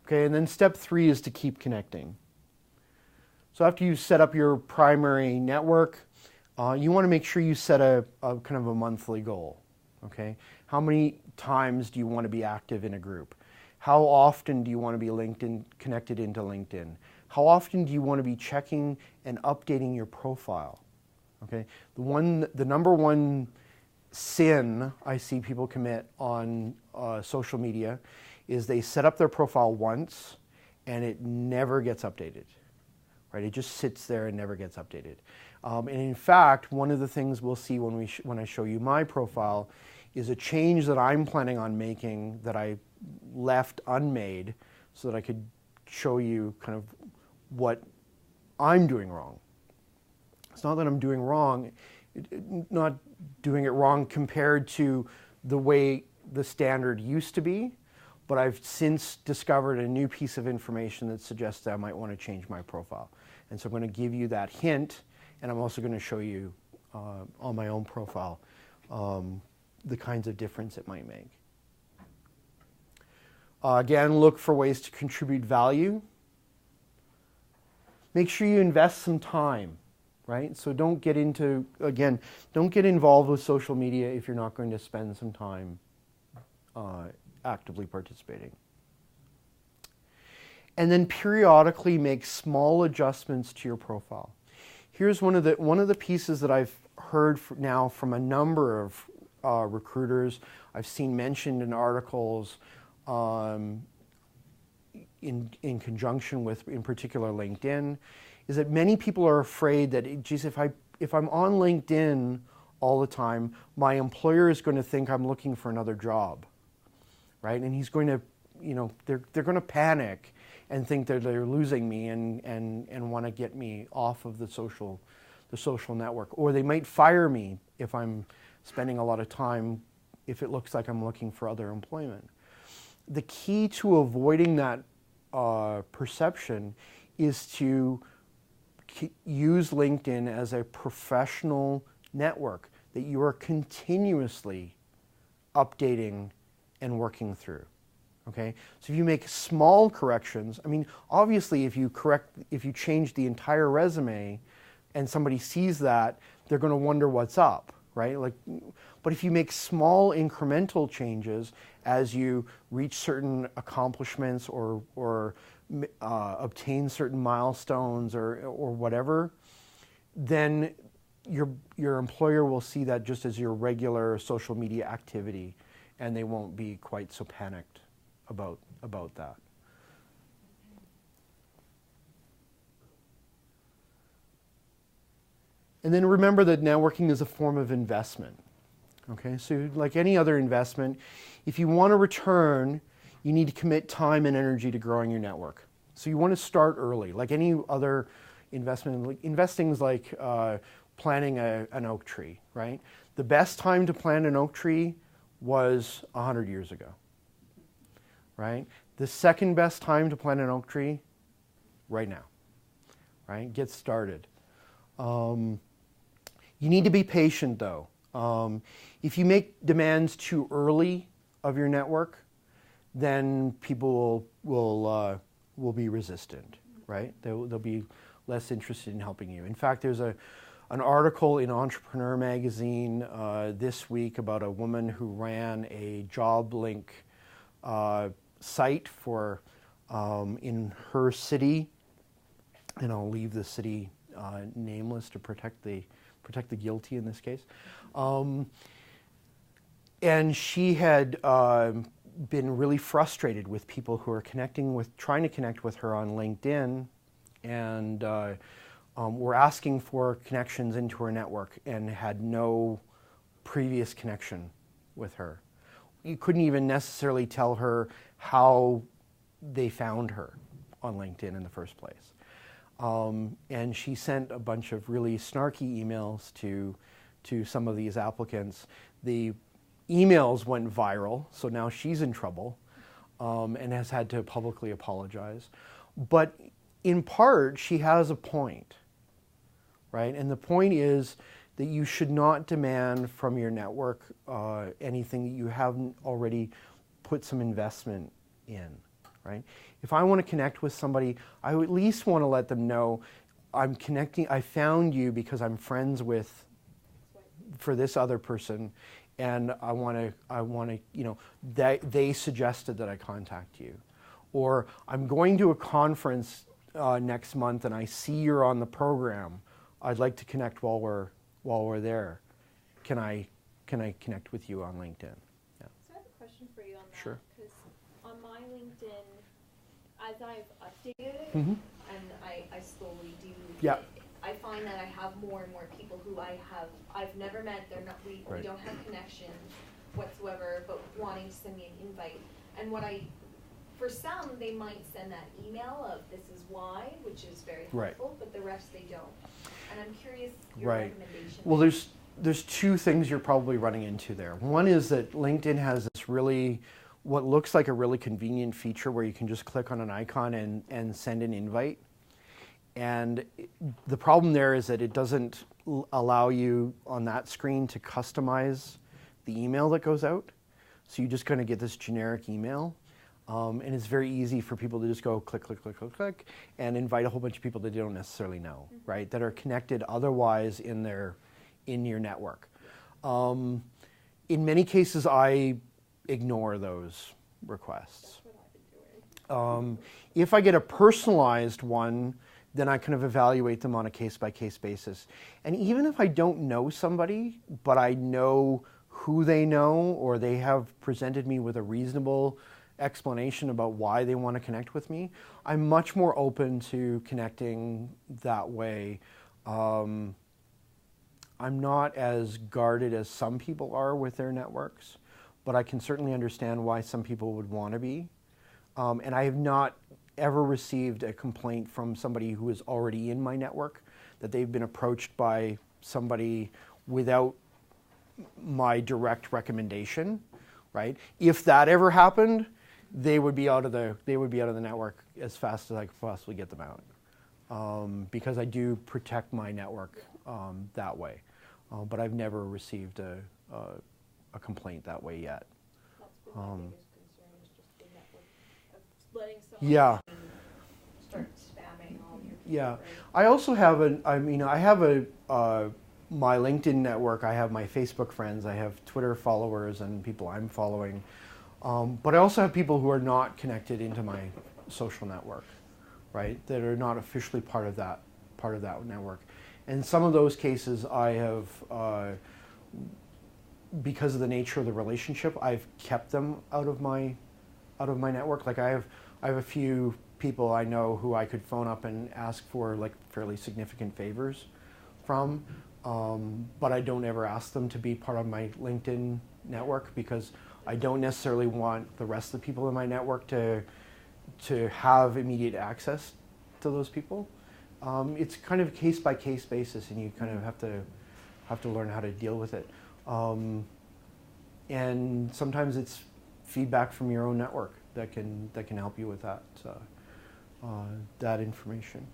Okay, and then step 3 is to keep connecting. So after you set up your primary network, you want to make sure you set a kind of a monthly goal. Okay, how many times do you want to be active in a group? How often do you want to be connected into LinkedIn? How often do you want to be checking and updating your profile? Okay, the number one sin I see people commit on social media is they set up their profile once and it never gets updated. Right? It just sits there and never gets updated. And in fact, one of the things we'll see when I show you my profile is a change that I'm planning on making that I left unmade so that I could show you kind of what I'm doing wrong. It's not that I'm doing wrong, not doing it wrong compared to the way the standard used to be, but I've since discovered a new piece of information that suggests that I might want to change my profile. And so I'm going to give you that hint, and I'm also going to show you on my own profile the kinds of difference it might make. Again, look for ways to contribute value. Make sure you invest some time, right? So don't get involved with social media if you're not going to spend some time actively participating. And then periodically make small adjustments to your profile. Here's one of the pieces that I've heard now from a number of recruiters. I've seen mentioned in articles in conjunction with, in particular, LinkedIn, is that many people are afraid that, geez, if I'm on LinkedIn all the time, my employer is going to think I'm looking for another job, right? And he's going to, they're going to panic and think that they're losing me and want to get me off of the social network. Or they might fire me if I'm spending a lot of time, if it looks like I'm looking for other employment. The key to avoiding that perception is to use LinkedIn as a professional network that you are continuously updating and working through. Okay, so if you make small corrections, I mean, obviously, if you change the entire resume, and somebody sees that, they're going to wonder what's up, right? But if you make small incremental changes as you reach certain accomplishments or obtain certain milestones or whatever, then your employer will see that just as your regular social media activity, and they won't be quite so panicked about that. And then remember that networking is a form of investment. Okay, so like any other investment, if you want a return, you need to commit time and energy to growing your network. So you want to start early. Like any other investment, investing is like planting an oak tree, right? The best time to plant an oak tree was 100 years ago. Right? The second best time to plant an oak tree, right now. Right? Get started. You need to be patient, though. If you make demands too early of your network, then people will be resistant. Right? They'll be less interested in helping you. In fact, there's an article in Entrepreneur magazine this week about a woman who ran a JobLink site for in her city, and I'll leave the city nameless to protect the guilty in this case. And she had been really frustrated with people who are trying to connect with her on LinkedIn, and were asking for connections into her network and had no previous connection with her. You couldn't even necessarily tell her how they found her on LinkedIn in the first place. And she sent a bunch of really snarky emails to some of these applicants. The emails went viral, so now she's in trouble and has had to publicly apologize. But in part, she has a point, right? And the point is that you should not demand from your network anything that you haven't already put some investment in. right? If I want to connect with somebody, I at least want to let them know I'm connecting, I found you because I'm friends with, for this other person, and I want to, you know, they suggested that I contact you. Or I'm going to a conference next month and I see you're on the program. I'd like to connect while we're there. Can I connect with you on LinkedIn? Yeah. So I have a question for you on that. Sure. Because on my LinkedIn, as I've updated it, Mm-hmm. and I slowly do, Yeah. I find that I have more and more people who I've never met. They're not, we don't have connection whatsoever, but wanting to send me an invite. And for some, they might send that email of this is why, which is very helpful, but the rest they don't. And I'm curious your recommendation. Well, there's two things you're probably running into there. One is that LinkedIn has this really, what looks like a really convenient feature where you can just click on an icon and send an invite. And the problem there is that it doesn't allow you on that screen to customize the email that goes out. So you just kind of get this generic email. And it's very easy for people to just go click, click, click, click, click, and invite a whole bunch of people that they don't necessarily know, right? That are connected otherwise in your network. In many cases, I ignore those requests. That's what I've been doing. If I get a personalized one, then I kind of evaluate them on a case-by-case basis. And even if I don't know somebody, but I know who they know, or they have presented me with a reasonable explanation about why they want to connect with me, I'm much more open to connecting that way. I'm not as guarded as some people are with their networks, but I can certainly understand why some people would want to be. And I have not ever received a complaint from somebody who is already in my network that they've been approached by somebody without my direct recommendation, right? If that ever happened, they would be out of the network as fast as I could possibly get them out, because I do protect my network that way. But I've never received a complaint that way yet. That's been my biggest concern, is just the network of letting someone Yeah. start spamming all your people. Yeah, Right? I also have I have my LinkedIn network. I have my Facebook friends. I have Twitter followers and people I'm following. But I also have people who are not connected into my social network, right? That are not officially part of that network. And some of those cases, I have, because of the nature of the relationship, I've kept them out of my network. Like I have a few people I know who I could phone up and ask for like fairly significant favors from, but I don't ever ask them to be part of my LinkedIn network because I don't necessarily want the rest of the people in my network to have immediate access to those people. It's kind of a case-by-case basis, and you kind of have to learn how to deal with it. And sometimes it's feedback from your own network that can help you with that information.